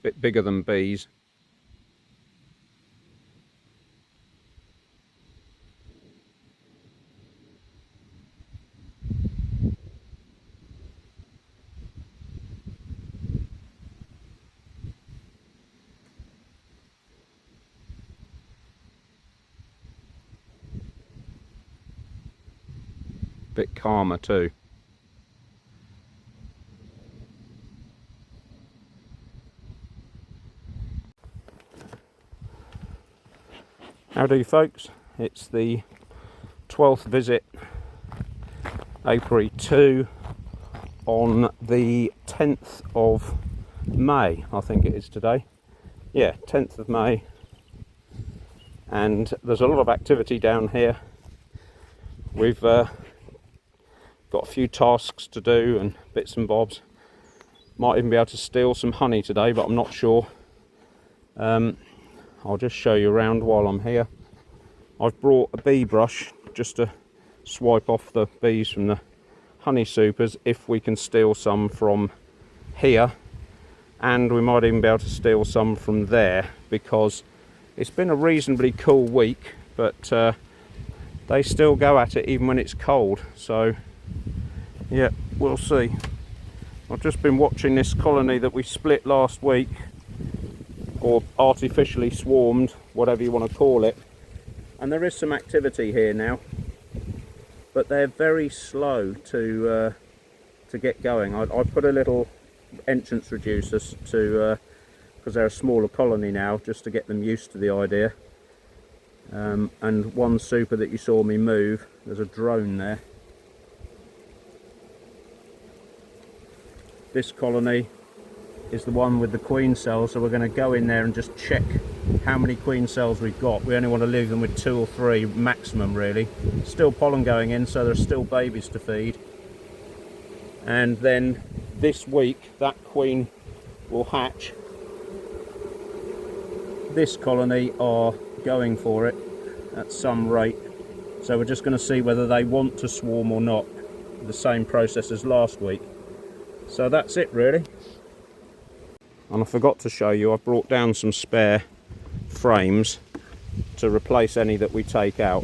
bit bigger than bees. Bit calmer too. Howdy folks, it's the 12th visit, Apiary 2, on the 10th of May, I think it is today. Yeah, 10th of May, and there's a lot of activity down here. We've got a few tasks to do and bits and bobs. Might even be able to steal some honey today, but I'm not sure. I'll just show you around while I'm here. I've brought a bee brush just to swipe off the bees from the honey supers if we can steal some from here, and we might even be able to steal some from there, because it's been a reasonably cool week, but they still go at it even when it's cold. So yeah, we'll see. I've just been watching this colony that we split last week, or artificially swarmed, whatever you want to call it, and there is some activity here now, but they're very slow to get going. I put a little entrance reducer to because they're a smaller colony now, just to get them used to the idea. And one super that you saw me move, there's a drone there. This colony is the one with the queen cells, so we're going to go in there and just check how many queen cells we've got. We only want to leave them with 2 or 3 maximum, really. Still pollen going in, so there's still babies to feed. And then this week that queen will hatch. This colony are going for it at some rate, so we're just going to see whether they want to swarm or not. The same process as last week. So that's it really. And I forgot to show you, I brought down some spare frames to replace any that we take out.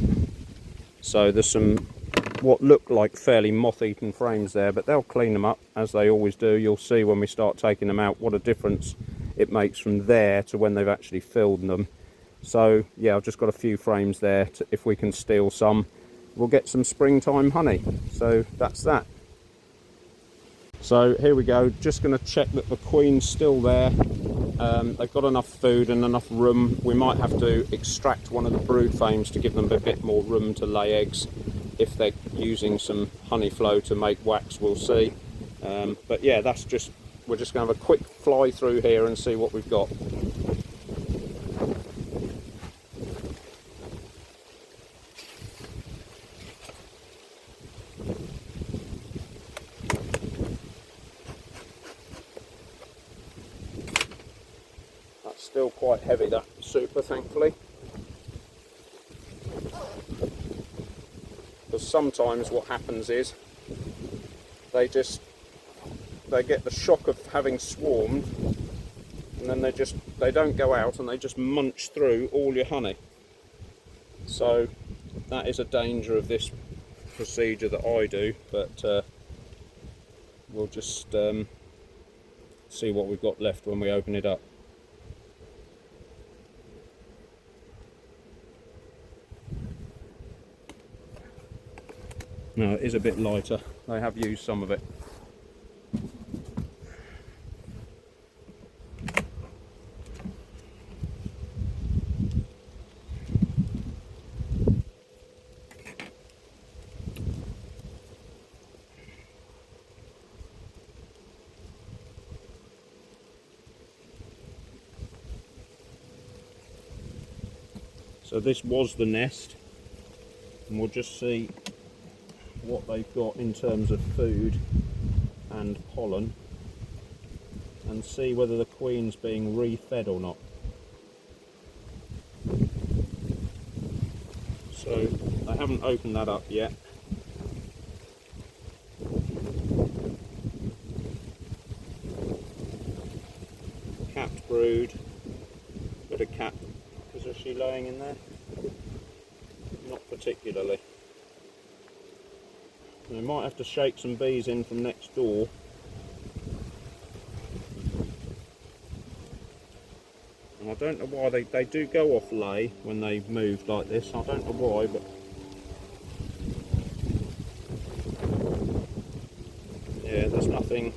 So there's some what look like fairly moth-eaten frames there, but they'll clean them up as they always do. You'll see when we start taking them out what a difference it makes from there to when they've actually filled them. So yeah, I've just got a few frames there if we can steal some, we'll get some springtime honey. So that's that. So here we go, just going to check that the queen's still there. They've got enough food and enough room. We might have to extract one of the brood frames to give them a bit more room to lay eggs. If they're using some honey flow to make wax, we'll see. But yeah, that's just, we're just going to have a quick fly through here and see what we've got. Still quite heavy, that super, thankfully, because sometimes what happens is they get the shock of having swarmed, and then they don't go out and they just munch through all your honey. So that is a danger of this procedure that I do, but we'll just see what we've got left when we open it up. No, it is a bit lighter. They have used some of it. So this was the nest, and we'll just see what they've got in terms of food and pollen, and see whether the queen's being re-fed or not. So I haven't opened that up yet. Capped brood. Bit of cat. Is she laying in there? Not particularly. We might have to shake some bees in from next door. And I don't know why they do go off lay when they move like this. I don't know why, but yeah, there's nothing.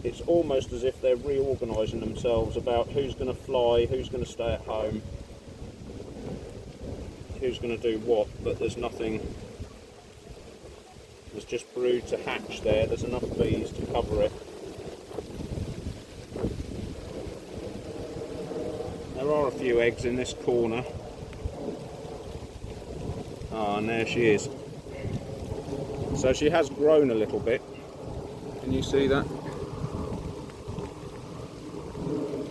It's almost as if they're reorganising themselves about who's going to fly, who's going to stay at home, who's going to do what, but there's nothing. There's just brood to hatch there. There's enough bees to cover it. There are a few eggs in this corner. Ah, and there she is. So she has grown a little bit. Can you see that?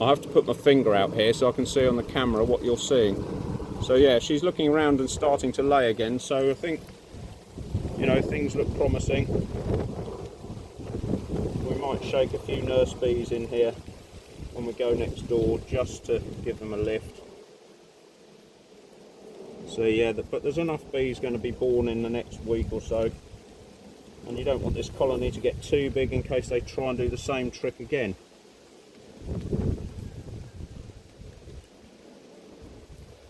I have to put my finger out here so I can see on the camera what you're seeing. So yeah, she's looking around and starting to lay again. So I think, you know, things look promising. We might shake a few nurse bees in here when we go next door, just to give them a lift. So yeah, but there's enough bees going to be born in the next week or so, and you don't want this colony to get too big in case they try and do the same trick again.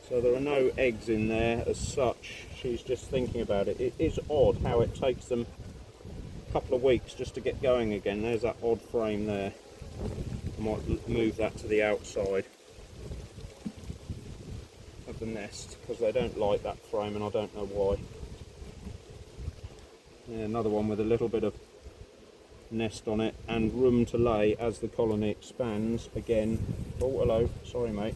So there are no eggs in there as such. She's just thinking about it. It is odd how it takes them a couple of weeks just to get going again. There's that odd frame there. I might move that to the outside of the nest because they don't like that frame, and I don't know why. Yeah, another one with a little bit of nest on it and room to lay as the colony expands again. Oh, hello, sorry mate.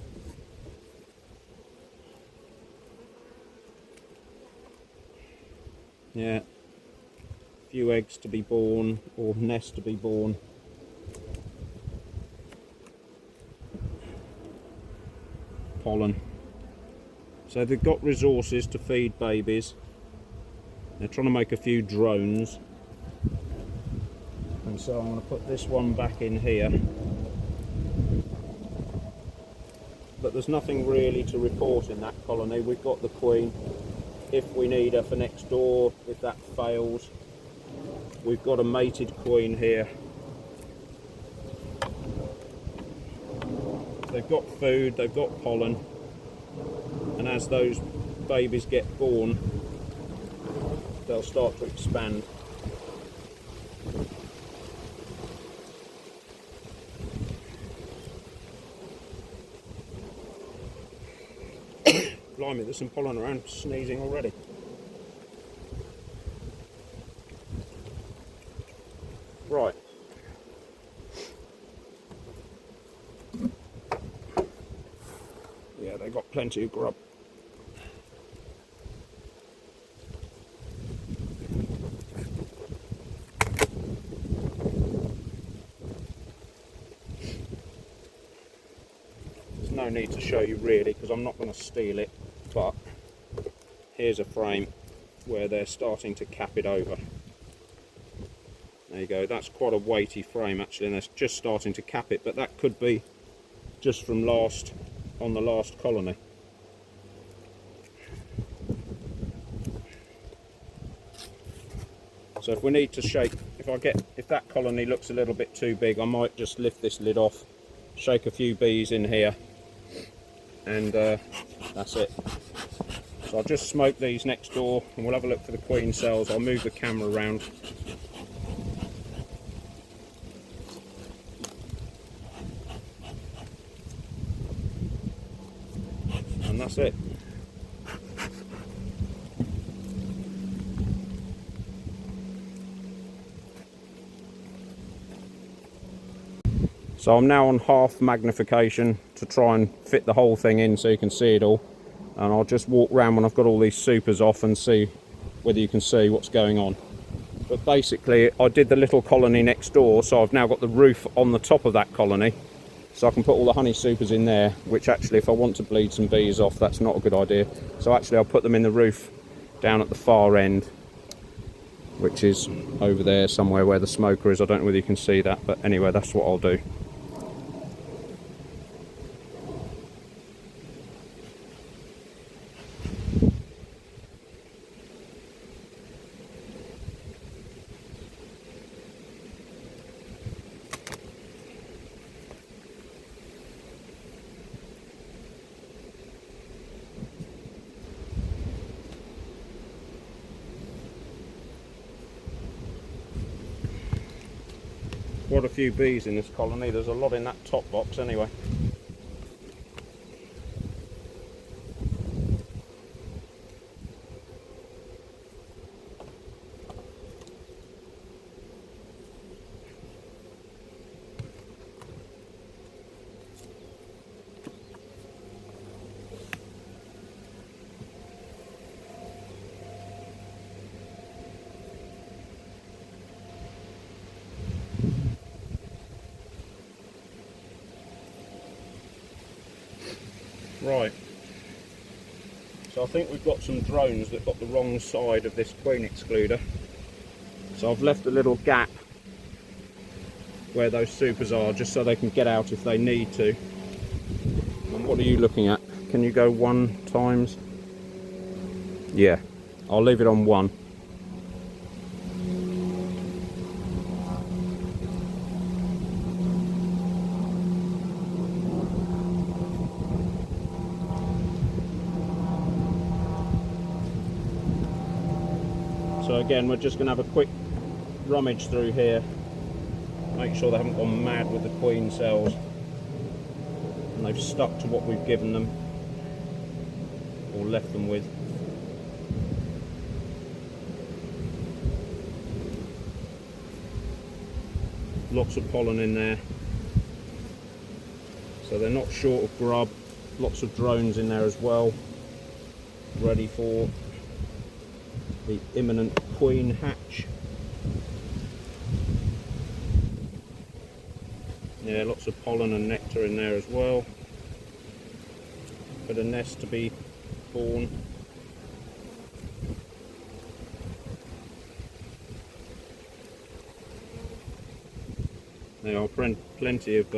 Yeah, a few eggs to be born, or nest to be born. Pollen. So they've got resources to feed babies. They're trying to make a few drones. And so I'm going to put this one back in here. But there's nothing really to report in that colony. We've got the queen. If we need her for next door, if that fails, we've got a mated queen here. They've got food, they've got pollen, and as those babies get born, they'll start to expand. Blimey, there's some pollen around, sneezing already. Right. Yeah, they've got plenty of grub. There's no need to show you really because I'm not going to steal it, but here's a frame where they're starting to cap it over. There you go, that's quite a weighty frame actually, and they're just starting to cap it, but that could be just from on the last colony. So if we need to shake, if that colony looks a little bit too big, I might just lift this lid off, shake a few bees in here, and that's it. So I'll just smoke these next door and we'll have a look for the queen cells. I'll move the camera around. And that's it. So I'm now on half magnification to try and fit the whole thing in so you can see it all. And I'll just walk around when I've got all these supers off and see whether you can see what's going on. But basically I did the little colony next door, so I've now got the roof on the top of that colony. So I can put all the honey supers in there, which actually if I want to bleed some bees off, that's not a good idea. So actually I'll put them in the roof down at the far end, which is over there somewhere where the smoker is. I don't know whether you can see that, but anyway, that's what I'll do. quite a few bees in this colony. There's a lot in that top box anyway. Right, so I think we've got some drones that got the wrong side of this queen excluder. So I've left a little gap where those supers are, just so they can get out if they need to. And what are you looking at? Can you go 1 times? Yeah, I'll leave it on 1. So again, we're just going to have a quick rummage through here, make sure they haven't gone mad with the queen cells and they've stuck to what we've given them or left them with. Lots of pollen in there, so they're not short of grub. Lots of drones in there as well, ready for the imminent queen hatch. Yeah, lots of pollen and nectar in there as well. Bit of nest to be born. There are plenty of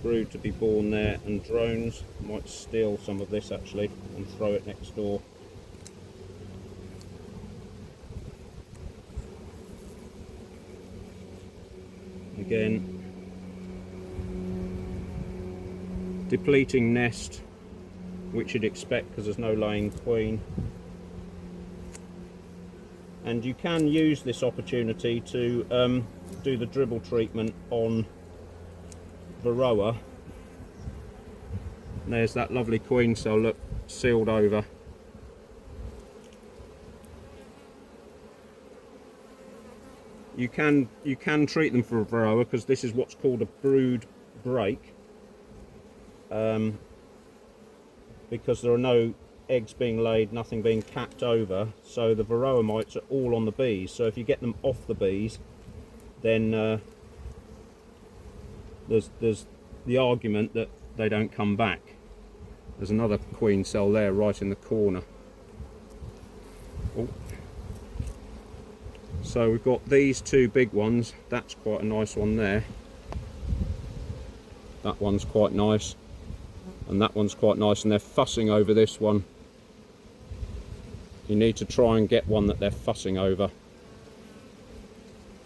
brood to be born there, and drones. Might steal some of this actually and throw it next door. Again, depleting nest, which you'd expect because there's no laying queen. And you can use this opportunity to do the dribble treatment on Varroa. And there's that lovely queen cell, look, sealed over. You can treat them for Varroa because this is what's called a brood break, because there are no eggs being laid, nothing being capped over, so the Varroa mites are all on the bees. So if you get them off the bees, then there's the argument that they don't come back. There's another queen cell there right in the corner. Oh. So we've got these 2 big ones. That's quite a nice one there. That one's quite nice, and that one's quite nice, and they're fussing over this one. You need to try and get one that they're fussing over.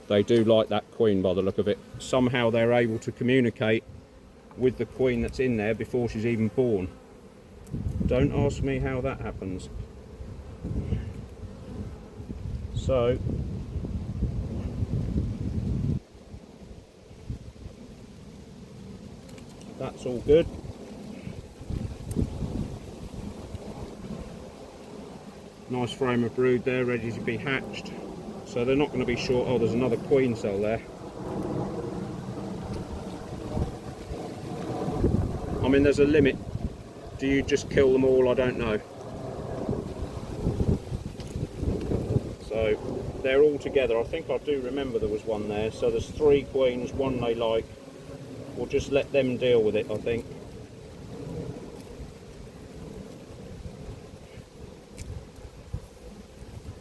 They do like that queen by the look of it. Somehow they're able to communicate with the queen that's in there before she's even born. Don't ask me how that happens. So that's all good. Nice frame of brood there, ready to be hatched. So they're not going to be short. Oh, there's another queen cell there. I mean, there's a limit. Do you just kill them all? I don't know. So they're all together. I think I do remember there was one there. So there's 3 queens, one they like. We'll just let them deal with it, I think.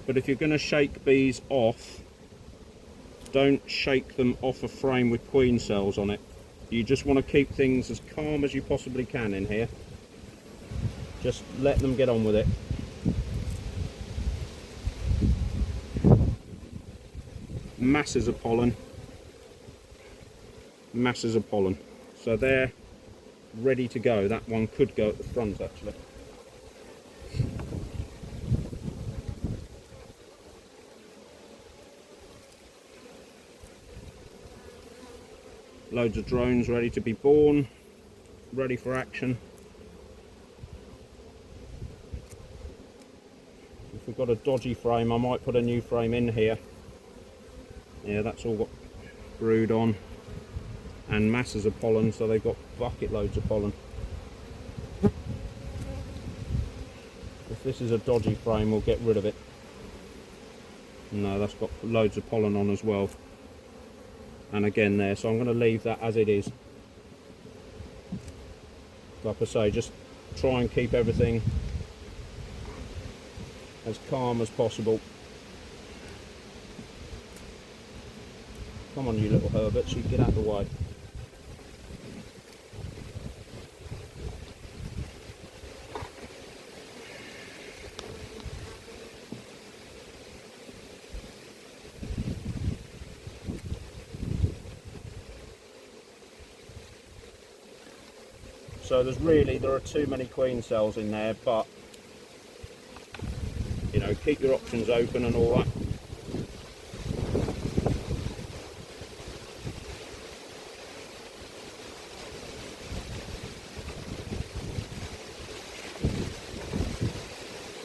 But if you're going to shake bees off, don't shake them off a frame with queen cells on it. You just want to keep things as calm as you possibly can in here. Just let them get on with it. Masses of pollen. Masses of pollen. So they're ready to go. That one could go at the front actually. Loads of drones ready to be born, ready for action. If we've got a dodgy frame, I might put a new frame in here. Yeah, that's all got brood on and masses of pollen, so they've got bucket loads of pollen. If this is a dodgy frame, we'll get rid of it. No, that's got loads of pollen on as well. And again there, so I'm going to leave that as it is. Like I say, just try and keep everything as calm as possible. Come on, you little herberts, you get out of the way. So there are too many queen cells in there, but you know, keep your options open and all that.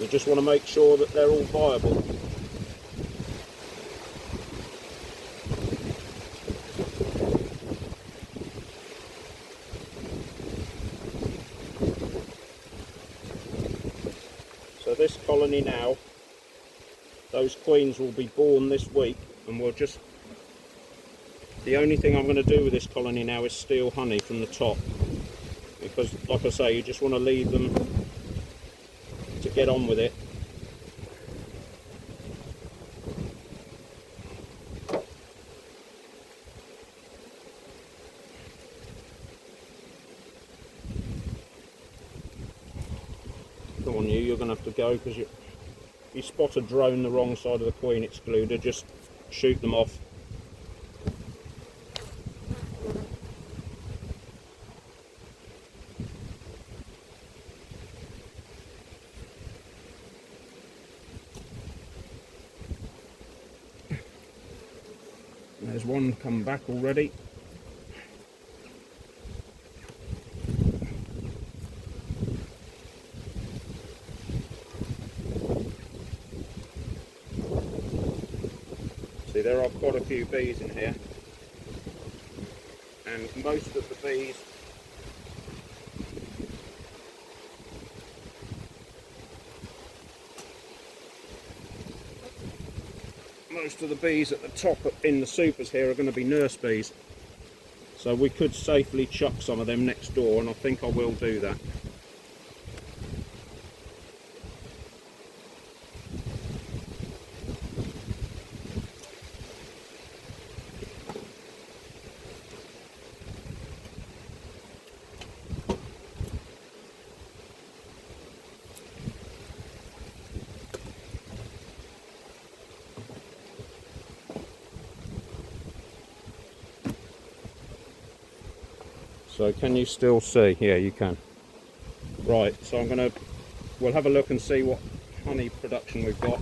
We just want to make sure that they're all viable. So this colony now, those queens will be born this week, and we'll just, the only thing I'm going to do with this colony now is steal honey from the top, because like I say, you just want to leave them to get on with it. Come on, you're going to have to go, because if you spot a drone the wrong side of the queen excluder, just shoot them off. There's one come back already. See, there are quite a few bees in here, and most of the bees at the top in the supers here are going to be nurse bees, so we could safely chuck some of them next door, and I think I will do that. So can you still see? Yeah, you can. Right, so we'll have a look and see what honey production we've got.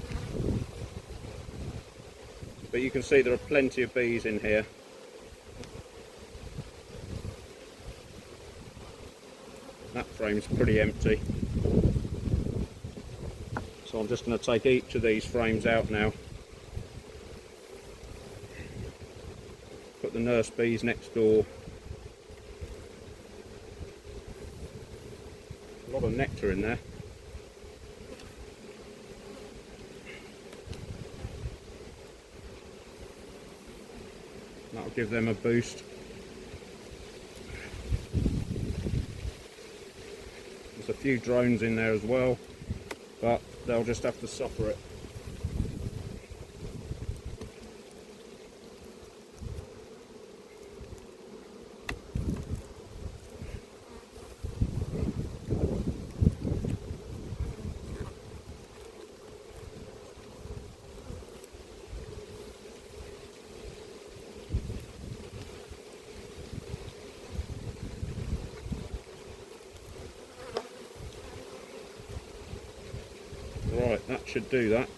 But you can see there are plenty of bees in here. That frame's pretty empty. So I'm just going to take each of these frames out now. Put the nurse bees next door. A lot of nectar in there. That'll give them a boost. There's a few drones in there as well, but they'll just have to suffer it. Right, that should do that.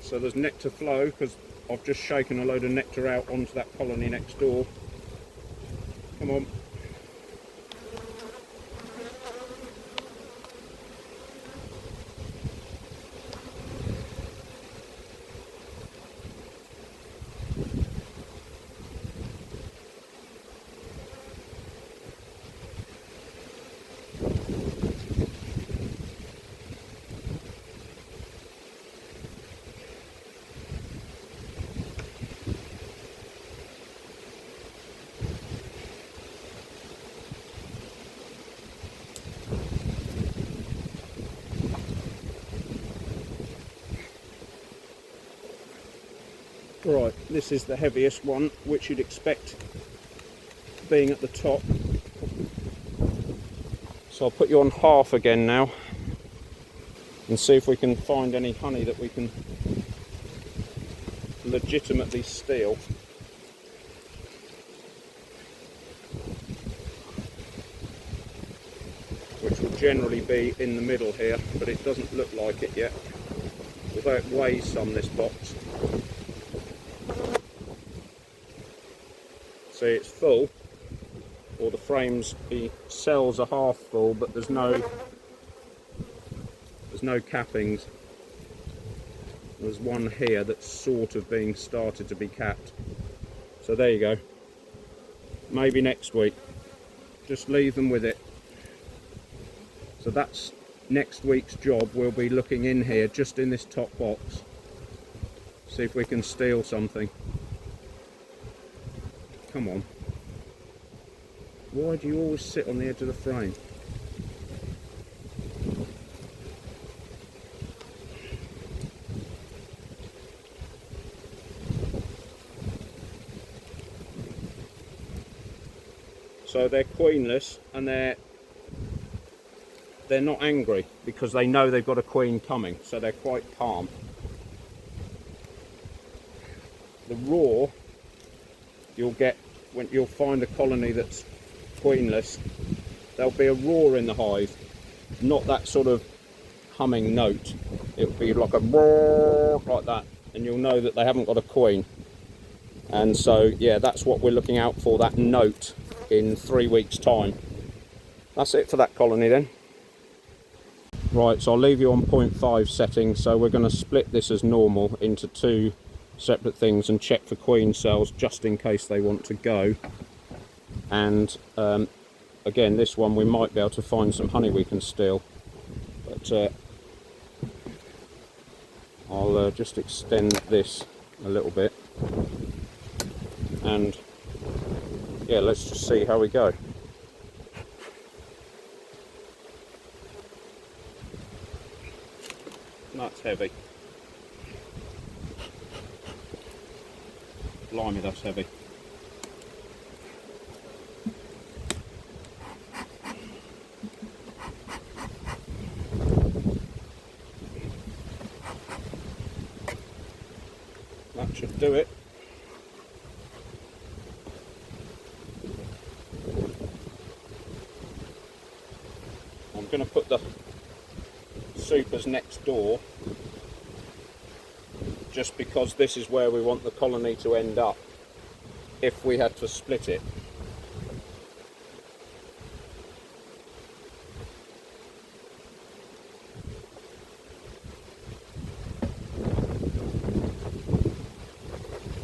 So there's nectar flow, because I've just shaken a load of nectar out onto that colony next door. Come on. Right, this is the heaviest one, which you'd expect being at the top. So I'll put you on half again now and see if we can find any honey that we can legitimately steal. Which will generally be in the middle here, but it doesn't look like it yet, although it weighs some, this box. See, it's full, or the frames, the cells are half full, but there's no cappings. There's one here that's sort of being started to be capped. So there you go. Maybe next week. Just leave them with it. So that's next week's job. We'll be looking in here, just in this top box. See if we can steal something. Come on. Why do you always sit on the edge of the frame? So they're queenless, and they're not angry because they know they've got a queen coming, so they're quite calm. The roar you'll get when you'll find a colony that's queenless, there'll be a roar in the hive, not that sort of humming note. It'll be like a roar like that, and you'll know that they haven't got a queen. And so yeah, that's what we're looking out for, that note, in 3 weeks time. That's it for that colony then. Right, so I'll leave you on 0.5 setting. So we're going to split this as normal into 2 separate things and check for queen cells just in case they want to go. And again, this one we might be able to find some honey we can steal, but I'll just extend this a little bit, and yeah, let's just see how we go. That's heavy. Blimey, that's heavy. That should do it. I'm going to put the supers next door, just because this is where we want the colony to end up if we had to split it.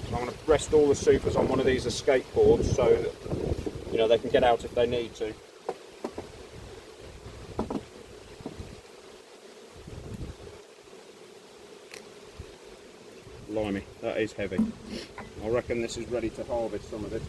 So I'm going to rest all the supers on one of these escape boards so that, you know, they can get out if they need to. Blimey, that is heavy. I reckon this is ready to harvest some of it.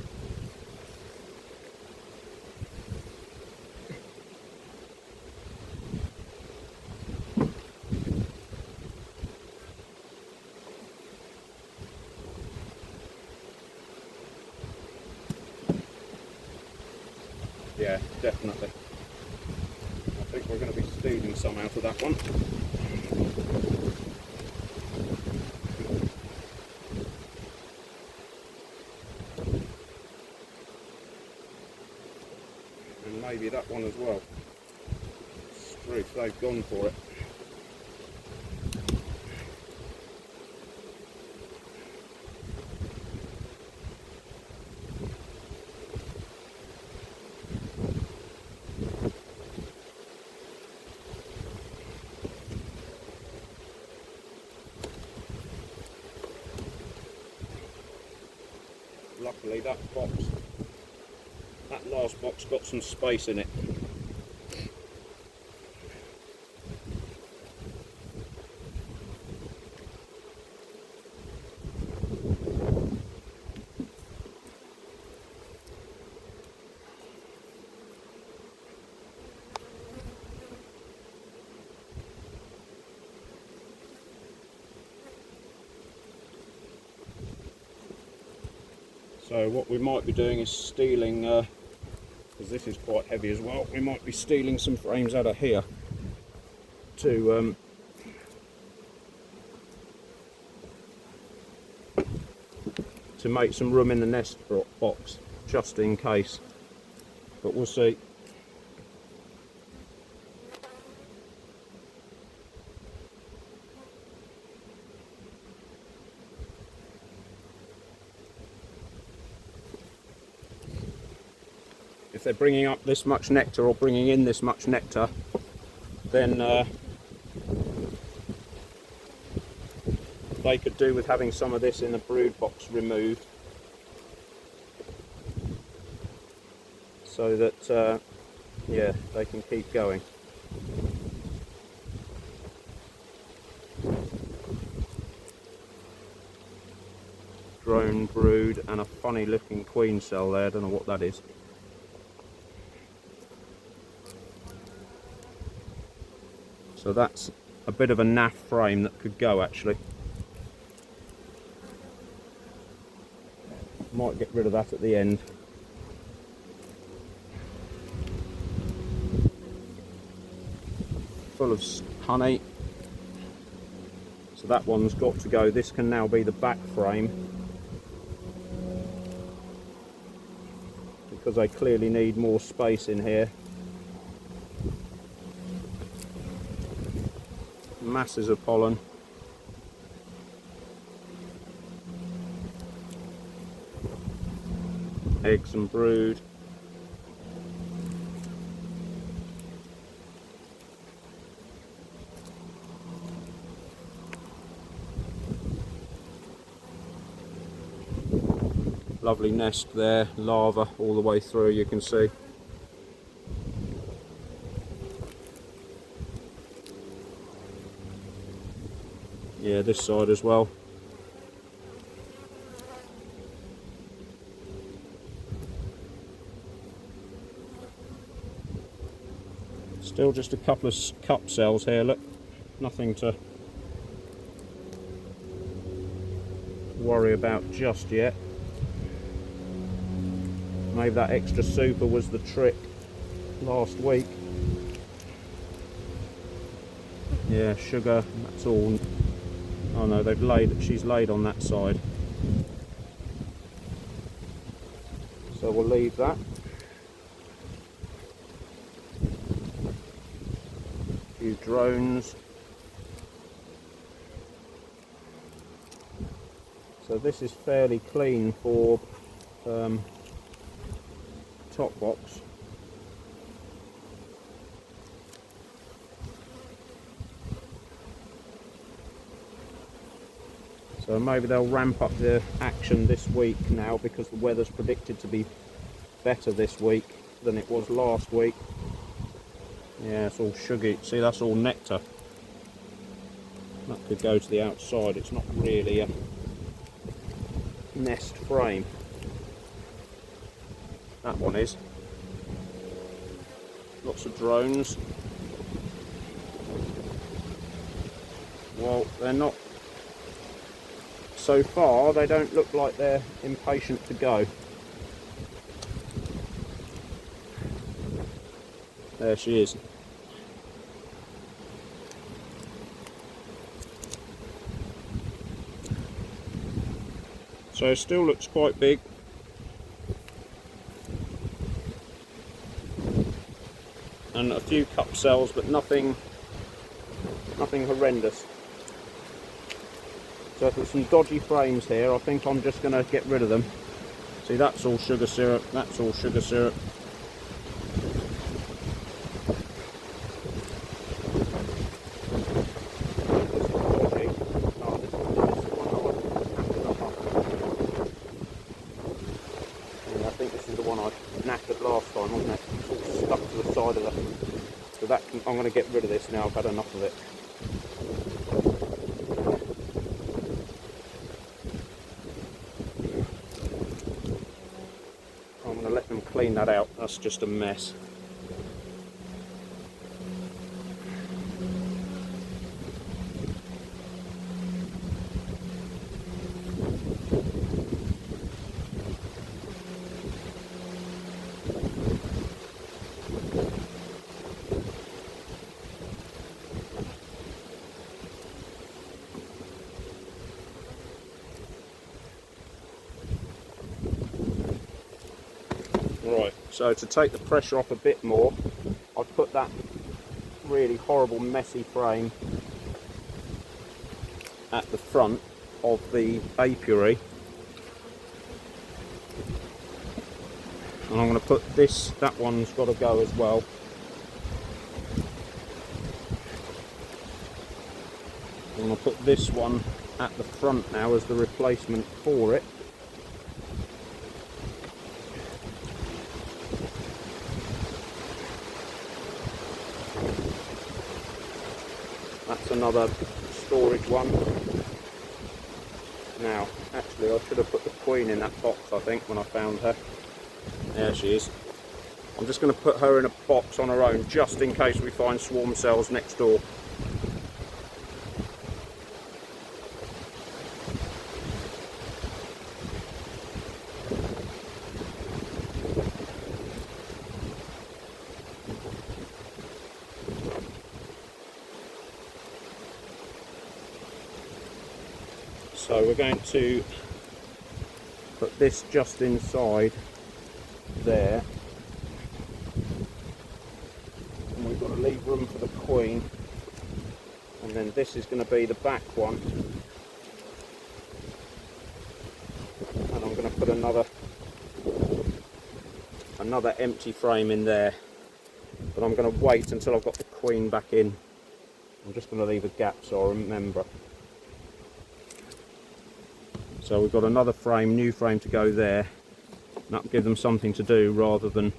Yeah, definitely. I think we're going to be stealing some out of that one. And maybe that one as well. Struth, they've gone for it. hopefully that last box got some space in it. So what we might be doing is stealing, because this is quite heavy as well, we might be stealing some frames out of here to make some room in the nest box, just in case, but we'll see. If they're bringing up this much nectar or bringing in this much nectar, then they could do with having some of this in the brood box removed, so that yeah, they can keep going. Drone brood and a funny looking queen cell there, I don't know what that is. So that's a bit of a naff frame that could go actually. Might get rid of that at the end. Full of honey. So that one's got to go. This can now be the back frame, because I clearly need more space in here. Masses of pollen. Eggs and brood. Lovely nest there, larva all the way through, you can see. Yeah, this side as well. Still just a couple of cup cells here, look. Nothing to worry about just yet. Maybe that extra super was the trick last week. Yeah, sugar, that's all. Oh no, she's laid on that side. So we'll leave that. A few drones. So this is fairly clean for top box. So maybe they'll ramp up the action this week now, because the weather's predicted to be better this week than it was last week. Yeah, it's all sugary. See, that's all nectar. That could go to the outside. It's not really a nest frame. That one is. Lots of drones. Well, they're not. So far, they don't look like they're impatient to go. There she is. So it still looks quite big. And a few cup cells, but nothing horrendous. So if there's some dodgy frames here, I think I'm just going to get rid of them. See, that's all sugar syrup, that's all sugar syrup. one I knackered last time, wasn't it? It's all stuck to the side of the... So that I'm going to get rid of this now, I've had enough of it. I'm going to let them clean that out, that's just a mess. Right, so to take the pressure off a bit more, I've put that really horrible messy frame at the front of the apiary, and I'm going to put this, that one's got to go as well. I'm going to put this one at the front now as the replacement for it. That's another storage one. Now, actually I should have put the queen in that box, I think, when I found her. There she is. I'm just going to put her in a box on her own, just in case we find swarm cells next door. So we're going to put this just inside there, and we've got to leave room for the queen, and then this is going to be the back one, and I'm going to put another empty frame in there, but I'm going to wait until I've got the queen back in. I'm just going to leave a gap so I remember. So we've got another frame, new frame to go there, and that'll give them something to do rather than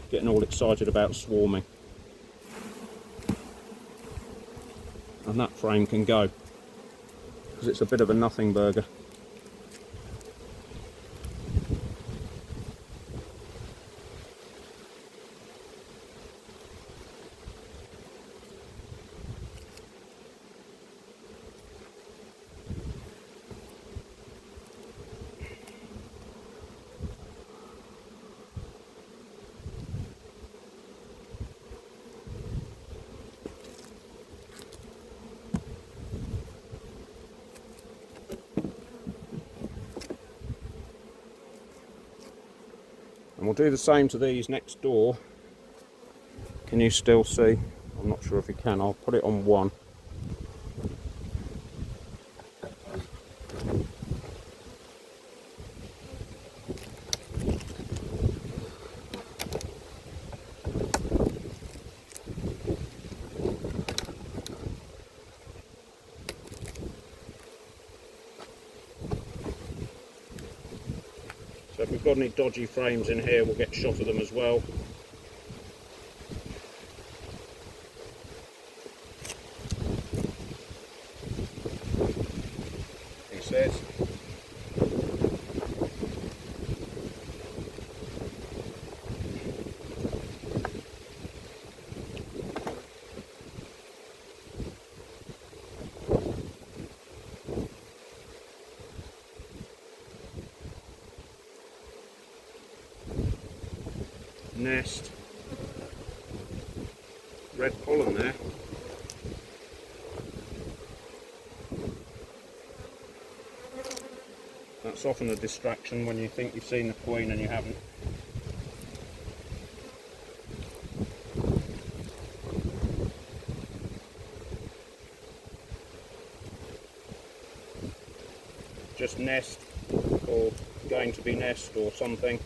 getting all excited about swarming. And that frame can go, because it's a bit of a nothing burger. And we'll do the same to these next door. Can you still see? I'm not sure if you can. I'll put it on one. So if we've got any dodgy frames in here, we'll get shot of them as well. He says. Nest, red pollen there. That's often a distraction when you think you've seen the queen and you haven't. Just nest, or going to be nest or something.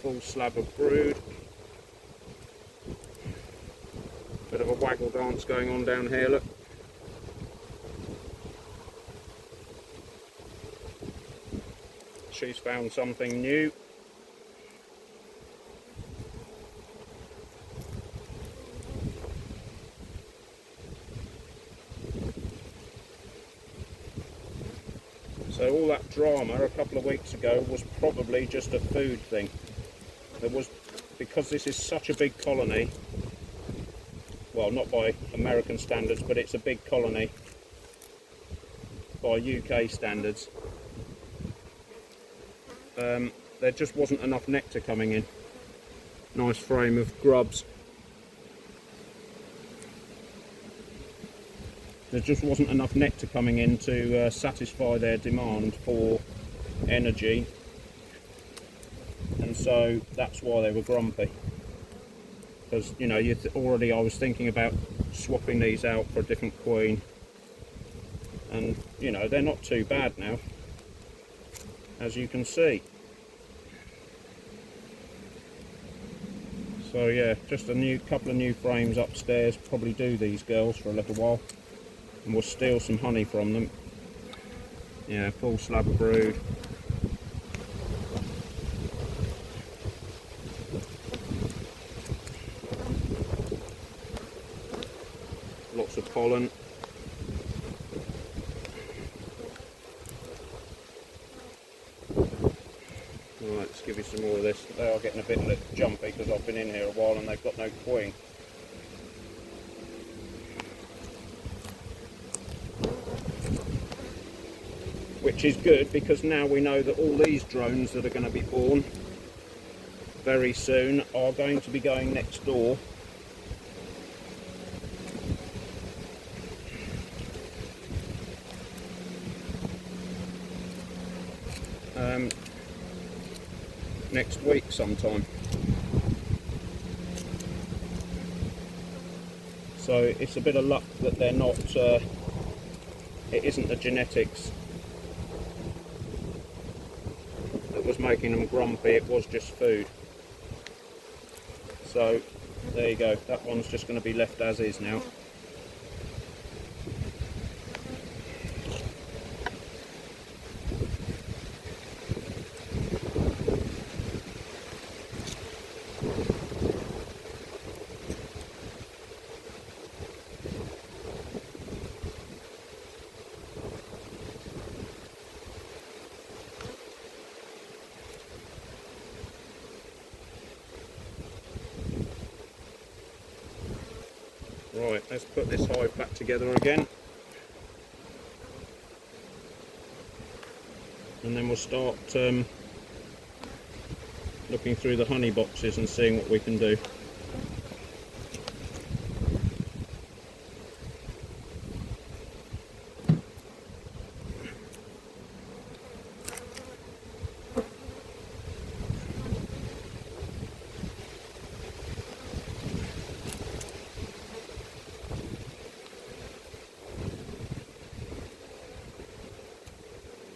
Full slab of brood. Bit of a waggle dance going on down here, look. she's found something new. So all that drama a couple of weeks ago was probably just a food thing. There was, because this is such a big colony, well, not by American standards, but it's a big colony by UK standards. There just wasn't enough nectar coming in. Nice frame of grubs. There just wasn't enough nectar coming in to satisfy their demand for energy, and so that's why they were grumpy. Because, you know, already I was thinking about swapping these out for a different queen, and you know, they're not too bad now, as you can see. So yeah, just a couple of new frames upstairs, probably do these girls for a little while, and we'll steal some honey from them. Yeah, full slab of brood. Lots of pollen. Right, let's give you some more of this. They are getting a bit jumpy because I've been in here a while and they've got no queen. Which is good, because now we know that all these drones that are going to be born very soon are going to be going next door. Next week sometime. So it's a bit of luck that they're not, it isn't the genetics that was making them grumpy, it was just food. So there you go, that one's just going to be left as is now. Right, let's put this hive back together again, and then we'll start looking through the honey boxes and seeing what we can do.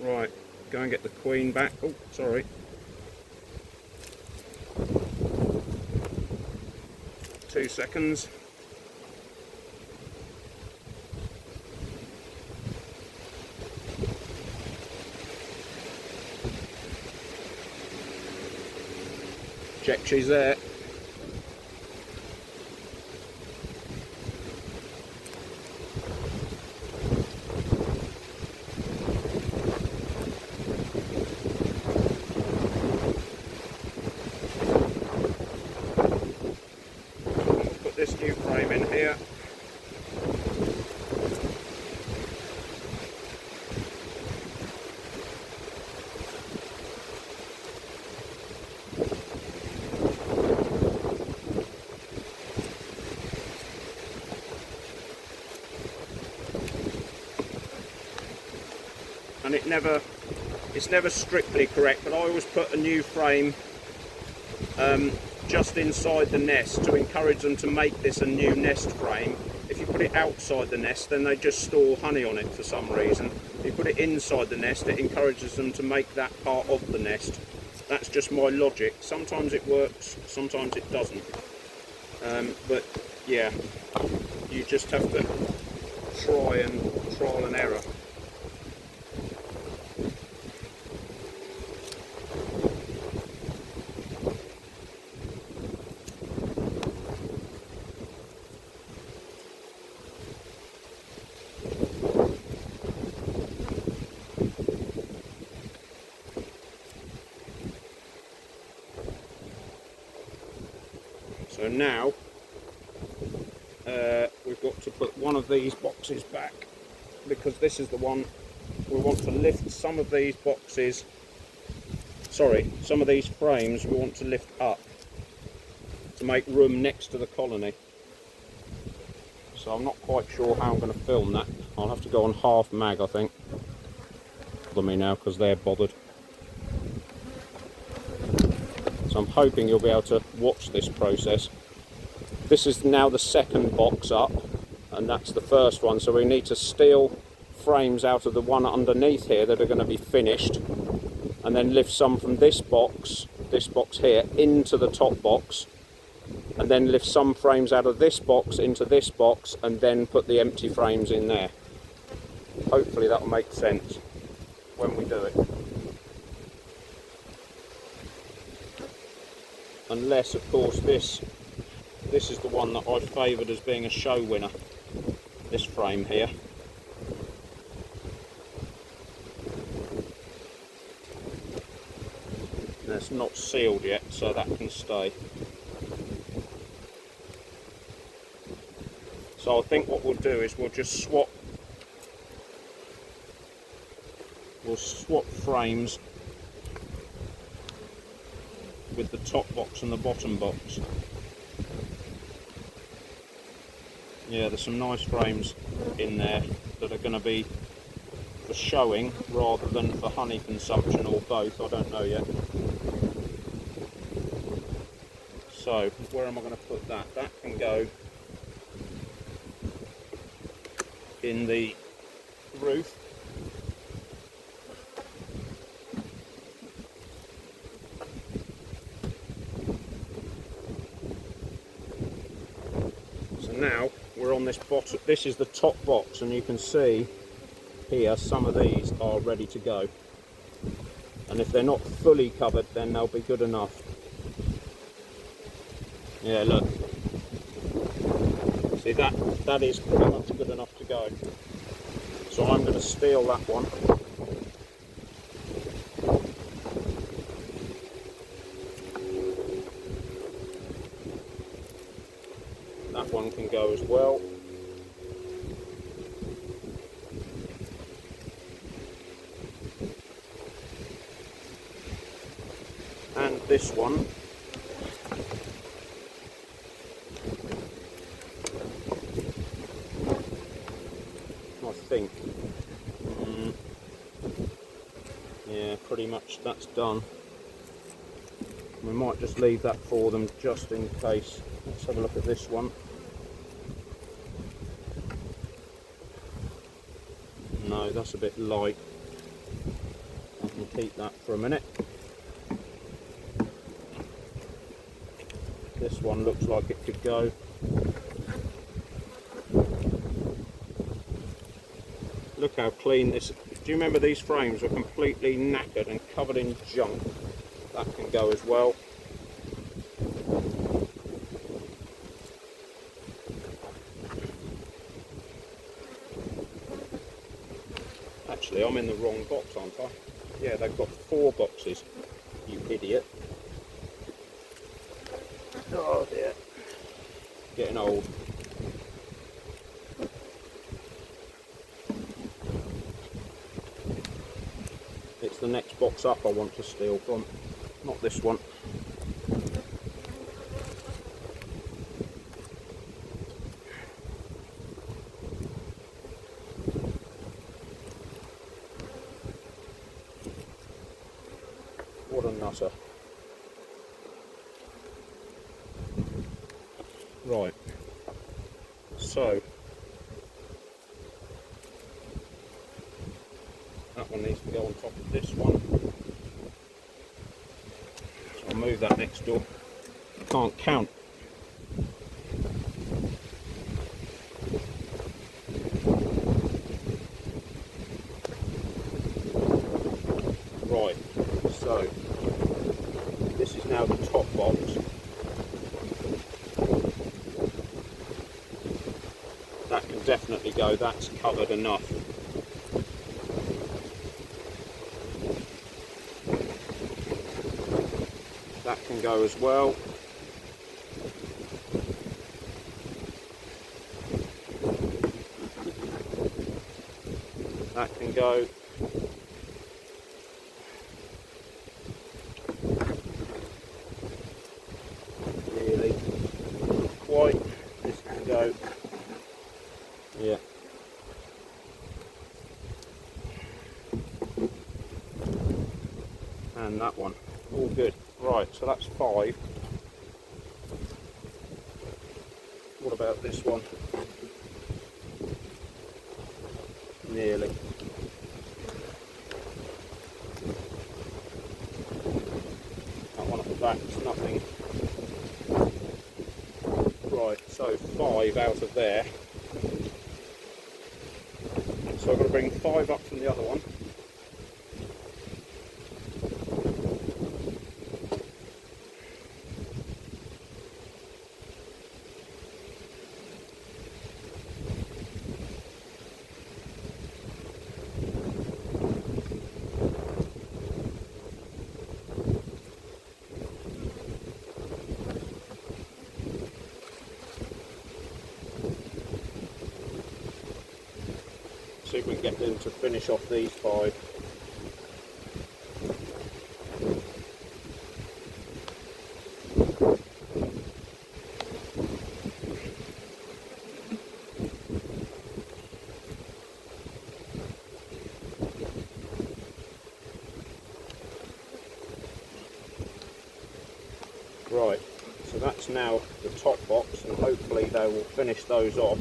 Right, go and get the queen back. Oh, sorry. Two seconds. Check she's there. This new frame in here. And it's never strictly correct, but I always put a new frame just inside the nest to encourage them to make this a new nest frame. If you put it outside the nest, then they just store honey on it for some reason. If you put it inside the nest, it encourages them to make that part of the nest. That's just my logic. Sometimes it works, sometimes it doesn't. But yeah, you just have to trial and error. So now we've got to put one of these boxes back, because this is the one we want to lift. Some of these boxes, sorry, some of these frames we want to lift up to make room next to the colony. So I'm not quite sure how I'm going to film that. I'll have to go on half mag, I think. Bother me now because they're bothered. So I'm hoping you'll be able to watch this process. This is now the second box up, and that's the first one. So we need to steal frames out of the one underneath here that are going to be finished, and then lift some from this box here, into the top box, and then lift some frames out of this box into this box, and then put the empty frames in there. Hopefully that will make sense when we do it. Unless, of course, this is the one that I favoured as being a show winner, this frame here. And it's not sealed yet, so that can stay. So I think what we'll do is we'll just swap frames with the top box and the bottom box. Yeah, there's some nice frames in there that are going to be for showing rather than for honey consumption, or both, I don't know yet. So where am I going to put that? That can go in the roof. So now we're on this bottom. This is the top box, and you can see here some of these are ready to go. And if they're not fully covered, then they'll be good enough. Yeah, look. See, that is pretty much good enough to go. So I'm going to steal that one. That one can go as well. And this one. I think. Yeah, pretty much that's done. We might just leave that for them just in case. Let's have a look at this one. No, that's a bit light. I can keep that for a minute. This one looks like it could go. Look how clean this. Do you remember these frames were completely knackered and covered in junk? That can go as well. Actually, I'm in the wrong box, aren't I? Yeah, they've got 4 boxes. You idiot. Oh dear. Getting old. It's the next box up I want to steal from, not this one. What a nutter. Right, so that one needs to go on top of this one. So I'll move that next door. Can't count. Right, so this is now the top box. That can definitely go, that's covered enough. That can go as well. That can go. Really quite. This can go. Yeah. And that one. All good. Right, so that's 5. What about this one? Nearly. That one at the back is nothing. Right, so 5 out of there. So I've got to bring 5 up from the other one. See if we can get them to finish off these 5. Right, so that's now the top box, and hopefully they will finish those off.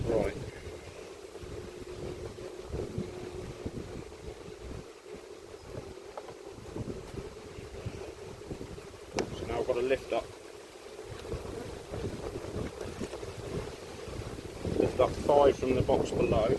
Right. So now I've got to lift up 5 from the box below.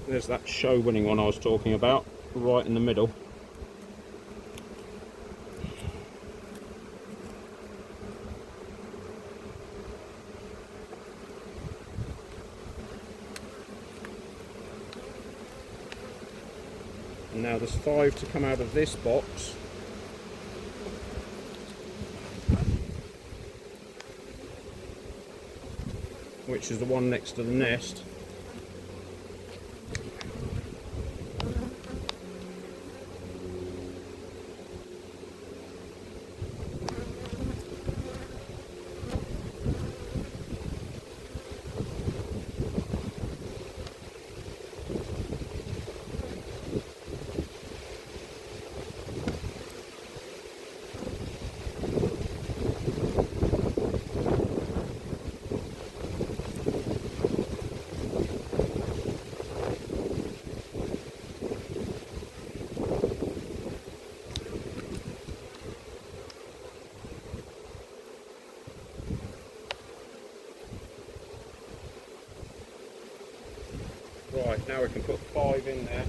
There's that show winning one I was talking about, right in the middle. And now there's 5 to come out of this box. Which is the one next to the nest. Right, now we can put 5 in there.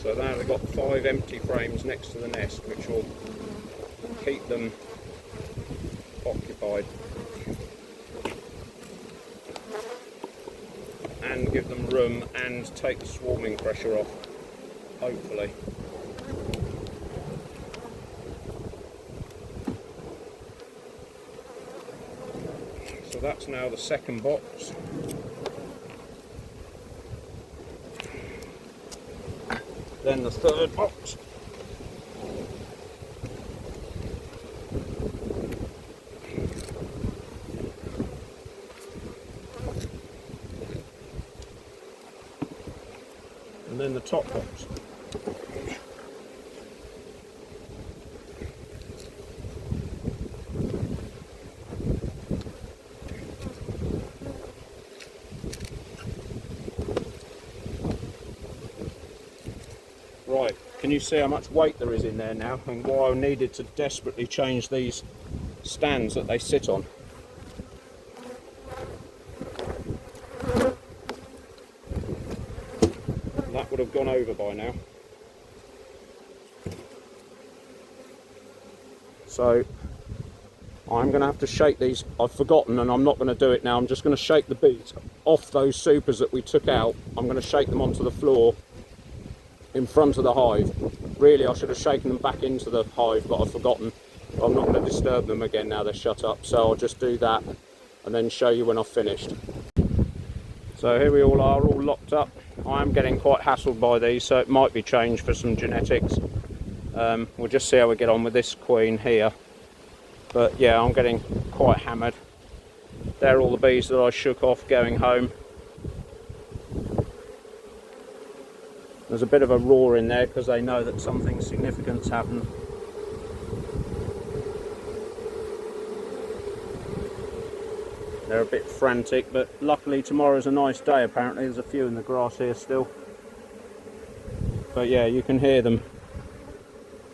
So now they've got 5 empty frames next to the nest, which will keep them occupied and give them room and take the swarming pressure off, hopefully. So that's now the second box. Then the third box. And then the top box. Right, can you see how much weight there is in there now, and why I needed to desperately change these stands that they sit on? That would have gone over by now. So I'm going to have to shake these. I've forgotten, and I'm not going to do it now. I'm just going to shake the bees off those supers that we took out. I'm going to shake them onto the floor in front of the hive. Really, I should have shaken them back into the hive, but I've forgotten. I'm not going to disturb them again now they're shut up, so I'll just do that and then show you when I've finished. So here we all are, all locked up. I am getting quite hassled by these, so it might be changed for some genetics. We'll just see how we get on with this queen here. But yeah, I'm getting quite hammered. They're all the bees that I shook off going home. There's a bit of a roar in there because they know that something significant's happened. They're a bit frantic, but luckily tomorrow's a nice day apparently. There's a few in the grass here still. But yeah, you can hear them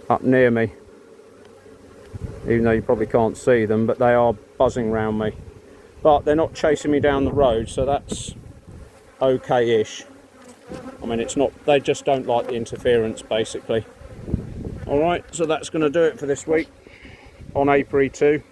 up near me. Even though you probably can't see them, but they are buzzing around me. But they're not chasing me down the road, so that's okay-ish. I mean, it's not, they just don't like the interference, basically. Alright, so that's going to do it for this week on Apiary 2.